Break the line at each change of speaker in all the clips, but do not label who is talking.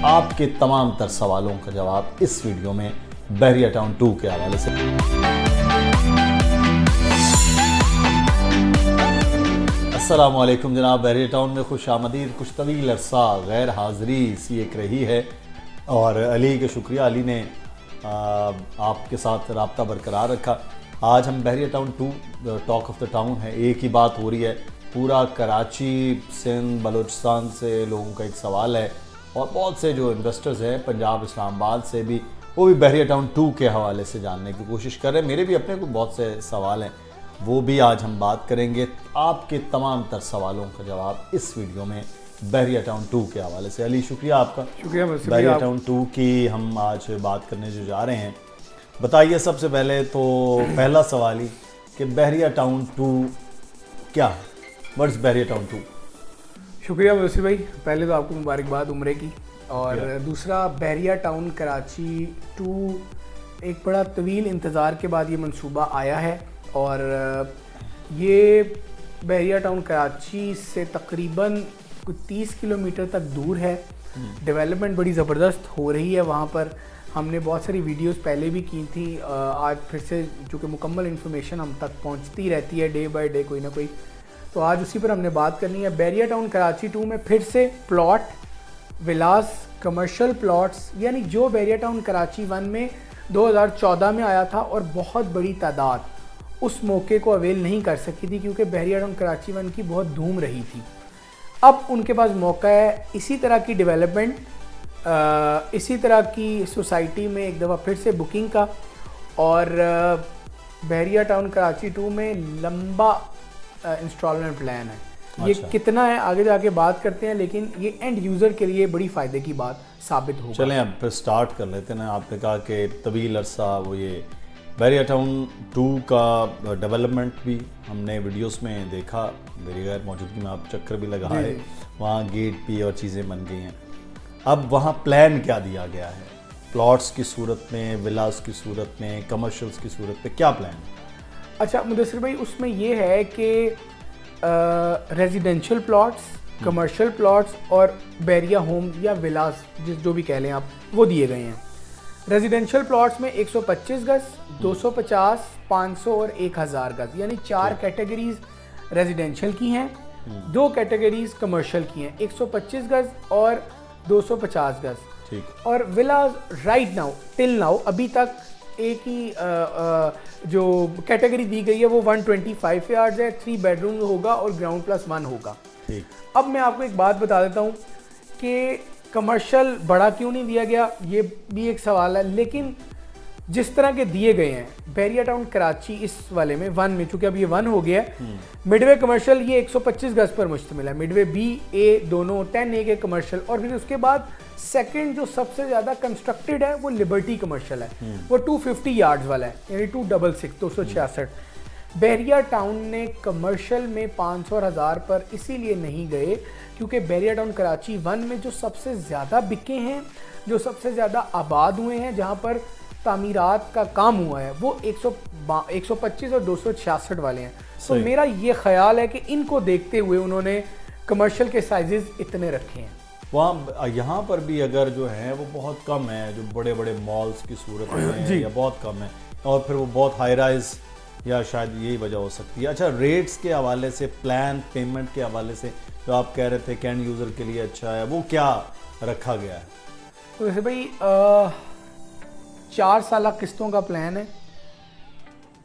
आपके तमाम तर सवालों का जवाब इस वीडियो में बहरिया टाउन 2 के हवाले से। अस्सलामुअलैकुम जनाब, बहरिया टाउन में खुश आमदीद। कुछ तवील अरसा गैर हाज़िरी सी एक रही है और अली के शुक्रिया, अली ने आपके साथ रब्ता बरकरार रखा। आज हम Bahria Town 2 talk of the town है, एक ही बात हो रही है। पूरा कराची, सिंध, बलूचिस्तान से लोगों का एक सवाल है और बहुत से जो इन्वेस्टर्स हैं पंजाब, इस्लामाबाद से भी, वो भी बहरिया टाउन 2 के हवाले से जानने की कोशिश कर रहे हैं। मेरे भी अपने को बहुत से सवाल हैं, वो भी आज हम बात करेंगे। आपके तमाम तर सवालों का जवाब इस वीडियो में बहरिया टाउन 2 के हवाले से। अली शुक्रिया आपका।
शुक्रिया।
बहरिया टाउन 2 की हम आज बात करने जो जा रहे हैं, बताइए सबसे पहले तो पहला सवाल ही कि बहरिया टाउन 2 क्या है, व्हाट्स बहरिया टाउन 2?
शुक्रिया वसीम भाई, पहले तो आपको मुबारकबाद उम्रे की, और दूसरा बहरिया टाउन कराची 2 एक बड़ा तवील इंतज़ार के बाद ये मंसूबा आया है और ये बहरिया टाउन कराची से तकरीबन कुछ 30 किलोमीटर तक दूर है। डेवलपमेंट बड़ी ज़बरदस्त हो रही है वहाँ पर। हमने बहुत सारी वीडियोस पहले भी की थी, आज फिर से चूँकि मुकम्मल इन्फॉर्मेशन हम तक पहुँचती रहती है डे बाय डे कोई ना कोई, तो आज उसी पर हमने बात करनी है। बहरिया टाउन कराची 2 में फिर से प्लॉट, विलास, कमर्शियल प्लॉट्स, यानी जो बहरिया टाउन कराची 1 में 2014 में आया था और बहुत बड़ी तादाद उस मौके को अवेल नहीं कर सकी थी क्योंकि बहरिया टाउन कराची 1 की बहुत धूम रही थी। अब उनके पास मौका है इसी तरह की डेवलपमेंट, इसी तरह की सोसाइटी में एक दफ़ा फिर से बुकिंग का। और बहरिया टाउन कराची 2 में लंबा इंस्टॉलमेंट प्लान है। ये कितना है आगे जाके बात करते हैं, लेकिन ये एंड यूज़र के लिए बड़ी फ़ायदे की बात साबित होगा।
चलें अब फिर स्टार्ट कर लेते हैं ना। आपने कहा कि तवील अरसा वो ये बहरिया टाउन 2 का डेवलपमेंट भी हमने वीडियोस में देखा, मेरी गैर मौजूदगी में आप चक्कर भी लगा है, वहाँ गेट भी और चीज़ें बन गई हैं। अब वहाँ प्लान क्या दिया गया है, प्लॉट्स की सूरत में, विलास की सूरत में, कमर्शियल्स की सूरत में, क्या प्लान है?
अच्छा मुदस्सिर भाई, उसमें ये है कि रेजिडेंशियल प्लॉट्स, कमर्शियल प्लॉट्स और बहरिया होम या विलास जो भी कह लें आप, वो दिए गए हैं। रेजिडेंशियल प्लॉट्स में 125 गज, 250, 500 और 1000 गज, यानी 4 कैटेगरीज रेजिडेंशियल की हैं, 2 कैटेगरीज कमर्शियल की हैं, 125 गज और 250 गज।
ठीक।
और villa right now, till now, अभी तक एक ही जो कैटेगरी दी गई है वो 125 यार्ड्स है, 3 बेडरूम होगा और ग्राउंड +1 होगा।
ठीक।
अब मैं आपको एक बात बता देता हूँ कि कमर्शियल बड़ा क्यों नहीं दिया गया, ये भी एक सवाल है। लेकिन जिस तरह के दिए गए हैं बहरिया टाउन कराची इस वाले में 1 में, चूँकि अब ये 1 हो गया है, मिडवे कमर्शियल ये 125 गज पर मुश्तमिल है। मिडवे B, A दोनों 10A के कमर्शियल, और फिर उसके बाद सेकंड जो सबसे ज़्यादा कंस्ट्रक्टेड है वो लिबर्टी कमर्शियल है, वो 250 यार्ड्स वाला है, यानी 266 बहरिया टाउन ने कमर्शियल में 500 और 1000 पर इसीलिए नहीं गए क्योंकि बहरिया टाउन कराची 1 में जो सबसे ज़्यादा बिके हैं, जो सबसे ज़्यादा आबाद हुए हैं, जहाँ पर तामीरात का काम हुआ है, वो 125 और 266 वाले हैं। तो मेरा ये ख्याल है कि इनको देखते हुए उन्होंने कमर्शियल के साइजेस इतने रखे हैं।
वहाँ यहाँ पर भी अगर जो है वो बहुत कम है, जो बड़े बड़े मॉल्स की सूरत में या बहुत कम है, और फिर वो बहुत हाई राइज, या शायद यही वजह हो सकती है। अच्छा, रेट्स के हवाले से, प्लान पेमेंट के हवाले से जो आप कह रहे थे कि एंड यूज़र के लिए अच्छा है, वो क्या रखा गया है?
तो वैसे भाई 4 साल किस्तों का प्लान है।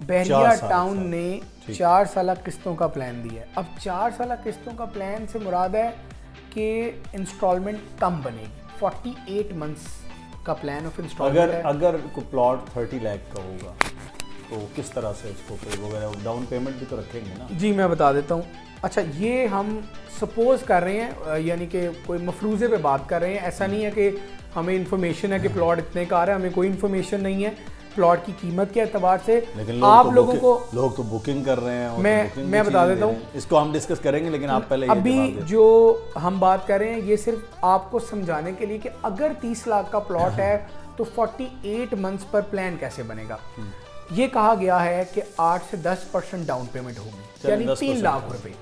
बहरिया टाउन ने 4 साल किस्तों का प्लान दिया है। अब 4 साल किस्तों का प्लान से मुराद है कि इंस्टॉलमेंट कम बनेगी। 48 मंथ्स का प्लान ऑफ इंस्टॉलमेंट है।
अगर कोई प्लॉट 30 लाख का होगा तो किस तरह से उसको फिर वगैरह डाउन पेमेंट भी तो रखेंगे ना?
जी मैं बता देता हूँ। अच्छा, ये हम सपोज कर रहे हैं, यानी कि कोई मफरूज़े पे बात कर रहे हैं। ऐसा नहीं है कि हमें इन्फॉर्मेशन है कि प्लॉट इतने का आ रहा है, हमें कोई इन्फॉर्मेशन नहीं है प्लॉट की कीमत के एतबार से।
लेकिन
आप लोगों को
लोग तो बुकिंग कर रहे हैं।
मैं बता देता हूँ,
इसको हम डिस्कस करेंगे, लेकिन आप पहले
अभी जो हम बात कर रहे हैं ये सिर्फ आपको समझाने के लिए कि अगर 30 लाख का प्लॉट है तो 48 मंथ्स पर प्लान कैसे बनेगा। ये कहा गया है कि 8 से 10% डाउन पेमेंट होगी, यानी 3 लाख रुपए।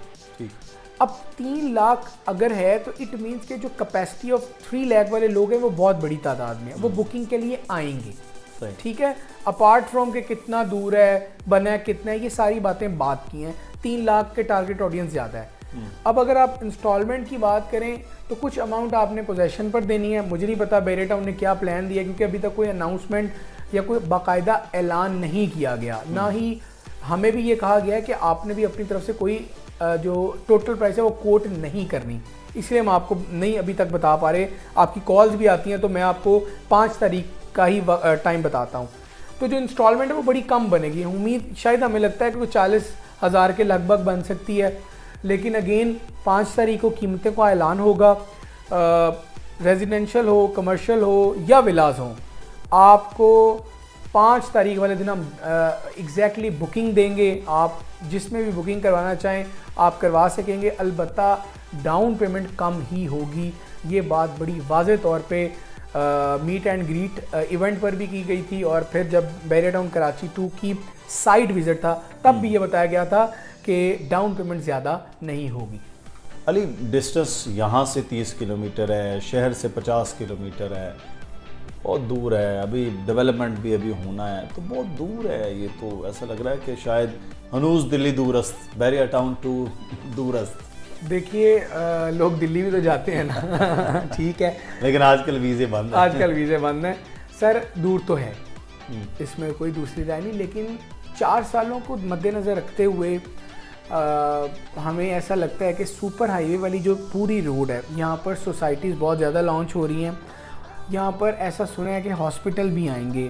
अब 3 लाख अगर है तो इट मीन्स के जो कैपेसिटी ऑफ 3 लाख वाले लोग हैं वो बहुत बड़ी तादाद में है, वो बुकिंग के लिए आएंगे।
सही।
ठीक है, अपार्ट फ्रॉम के कितना दूर है, बना है कितना है, ये सारी बातें बात की हैं। 3 लाख के टारगेट ऑडियंस ज़्यादा है। अब अगर आप इंस्टॉलमेंट की बात करें तो कुछ अमाउंट आपने पोजेशन पर देनी है। मुझे नहीं पता बैरियर टाउन ने क्या प्लान दिया, क्योंकि अभी तक कोई अनाउंसमेंट या कोई बाकायदा ऐलान नहीं किया गया, ना ही हमें भी ये कहा गया है कि आपने भी अपनी तरफ से कोई जो टोटल प्राइस है वो कोट नहीं करनी, इसलिए हम आपको नहीं अभी तक बता पा रहे। आपकी कॉल्स भी आती हैं तो मैं आपको 5 तारीख का ही टाइम बताता हूँ। तो जो इंस्टॉलमेंट है वो बड़ी कम बनेगी, उम्मीद शायद हमें लगता है कि 40,000 के लगभग बन सकती है, लेकिन अगेन 5 तारीख को कीमतें का ऐलान होगा। रेजिडेंशियल हो, कमर्शियल हो या विलास हो, आपको 5 तारीख वाले दिन हम एग्जैक्टली बुकिंग देंगे। आप जिसमें भी बुकिंग करवाना चाहें आप करवा सकेंगे, अलबत्ता डाउन पेमेंट कम ही होगी। ये बात बड़ी वाज़ेह तौर पे मीट एंड ग्रीट इवेंट पर भी की गई थी, और फिर जब बैरियर टाउन कराची 2 की साइट विज़िट था तब भी ये बताया गया था कि डाउन पेमेंट ज़्यादा नहीं होगी।
अली, डिस्टेंस यहाँ से 30 किलोमीटर है, शहर से 50 किलोमीटर है, बहुत दूर है। अभी डेवलपमेंट भी अभी होना है, तो बहुत दूर है। ये तो ऐसा लग रहा है कि शायद हनूज दिल्ली दूरस्त, बैरियर टाउन टू दूरस्त।
देखिए लोग दिल्ली भी तो जाते हैं ना ठीक है,
लेकिन आजकल वीज़े बंद है।
आजकल वीज़े बंद हैं सर, दूर तो है, इसमें कोई दूसरी राय नहीं, लेकिन 4 सालों को मद्देनज़र रखते हुए हमें ऐसा लगता है कि सुपर हाईवे वाली जो पूरी रोड है, यहाँ पर सोसाइटीज़ बहुत ज़्यादा लॉन्च हो रही हैं। यहाँ पर ऐसा सुना है कि हॉस्पिटल भी आएंगे,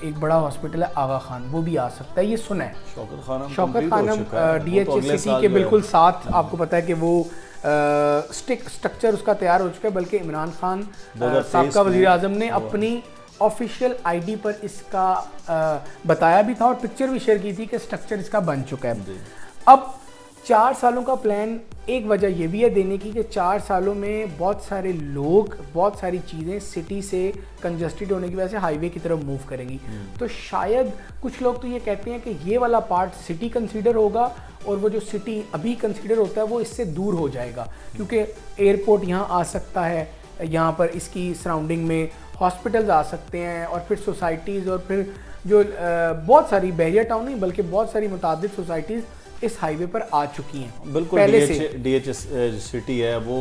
एक बड़ा हॉस्पिटल है आगा खान, वो भी आ सकता है, ये सुना है। शौकत खानम DHA सिटी के बिल्कुल साथ, आपको पता है कि वो स्ट्रक्चर उसका तैयार हो चुका है, बल्कि इमरान खान साबका वज़ीर आज़म ने अपनी ऑफिशियल ID पर इसका बताया भी था और पिक्चर भी शेयर की थी कि स्ट्रक्चर इसका बन चुका है। अब 4 सालों का प्लान, एक वजह यह भी है देने की कि 4 सालों में बहुत सारे लोग, बहुत सारी चीज़ें सिटी से कंजस्टेड होने की वजह से हाईवे की तरफ मूव करेंगी। तो शायद कुछ लोग तो ये कहते हैं कि ये वाला पार्ट सिटी कंसीडर होगा और वो जो सिटी अभी कंसीडर होता है वो इससे दूर हो जाएगा, क्योंकि एयरपोर्ट यहाँ आ सकता है, यहाँ पर इसकी सराउंडिंग में हॉस्पिटल्स आ सकते हैं, और फिर सोसाइटीज़, और फिर जो बहुत सारी बैरियर टाउन नहीं बल्कि बहुत सारी मुतादिद सोसाइटीज़ इस हाईवे पर आ चुकी हैं।
बिल्कुल,
पहले से
DH सिटी है वो,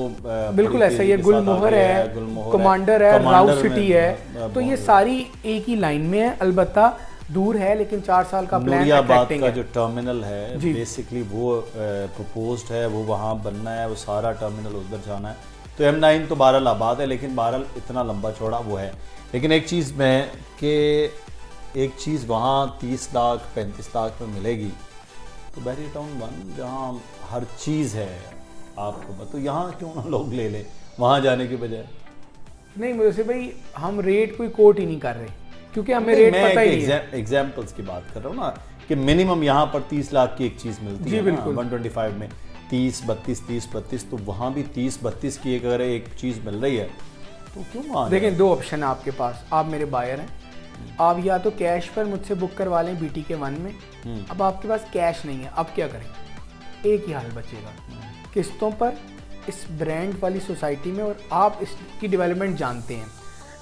बिल्कुल ऐसा ही है, गुलमोहर है, कमांडर है, राउ सिटी है, तो ये सारी एक ही लाइन में है, अलबत्ता दूर है, लेकिन 4 साल का प्लान
नूरियाबाद का जो टर्मिनल है बेसिकली वो प्रपोज्ड है, वो वहाँ बनना है, वो सारा टर्मिनल उधर जाना है। तो M9 तो बहरहाल आबाद है, लेकिन बहरहाल इतना लंबा चौड़ा वो है। लेकिन एक चीज़ में कि एक चीज़ वहाँ 30 लाख 35 लाख में मिलेगी, तो बैरियर टाउन 1 जहाँ हर चीज़ है आपको, तो यहाँ क्यों ना लोग ले लें वहाँ जाने के बजाय।
नहीं मुझे भाई, हम रेट कोई कोट ही नहीं कर रहे, क्योंकि हमें रेट पता ही नहीं है।
एग्जाम्पल्स की बात कर रहा हूँ ना, कि मिनिमम यहाँ पर 30 लाख की एक चीज़ मिलती है, बिल्कुल 125 में 30 32 30 32, तो वहाँ भी 30 32 की अगर एक चीज़ मिल रही है तो क्यों वहाँ।
देखें, 2 ऑप्शन है आपके पास, आप मेरे बायर हैं, आप या तो कैश पर मुझसे बुक करवा लें BTK 1 में, अब आपके पास कैश नहीं है, अब क्या करें? एक ही हाल बचेगा, किस्तों पर इस ब्रांड वाली सोसाइटी में, और आप इसकी डेवलपमेंट जानते हैं,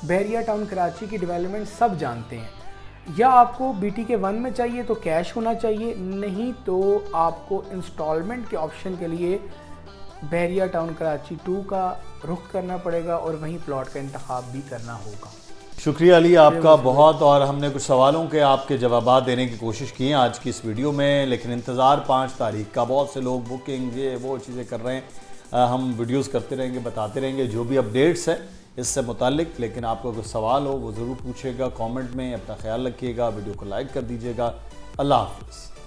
बैरियर टाउन कराची की डेवलपमेंट सब जानते हैं। या आपको BTK 1 में चाहिए तो कैश होना चाहिए, नहीं तो आपको इंस्टॉलमेंट के ऑप्शन के लिए बैरियर टाउन कराची 2 का रुख करना पड़ेगा, और वहीं प्लॉट का इंतखाब भी करना होगा।
शुक्रिया अली आपका बहुत, और हमने कुछ सवालों के आपके जवाब देने की कोशिश की हैं आज की इस वीडियो में, लेकिन इंतज़ार 5 तारीख का, बहुत से लोग बुकिंग ये वो चीज़ें कर रहे हैं। हम वीडियोस करते रहेंगे, बताते रहेंगे जो भी अपडेट्स हैं इससे मुतालिक। लेकिन आपको कोई सवाल हो वो ज़रूर पूछेगा कमेंट में। अपना ख्याल रखिएगा, वीडियो को लाइक कर दीजिएगा। अल्लाह हाफ़िज़।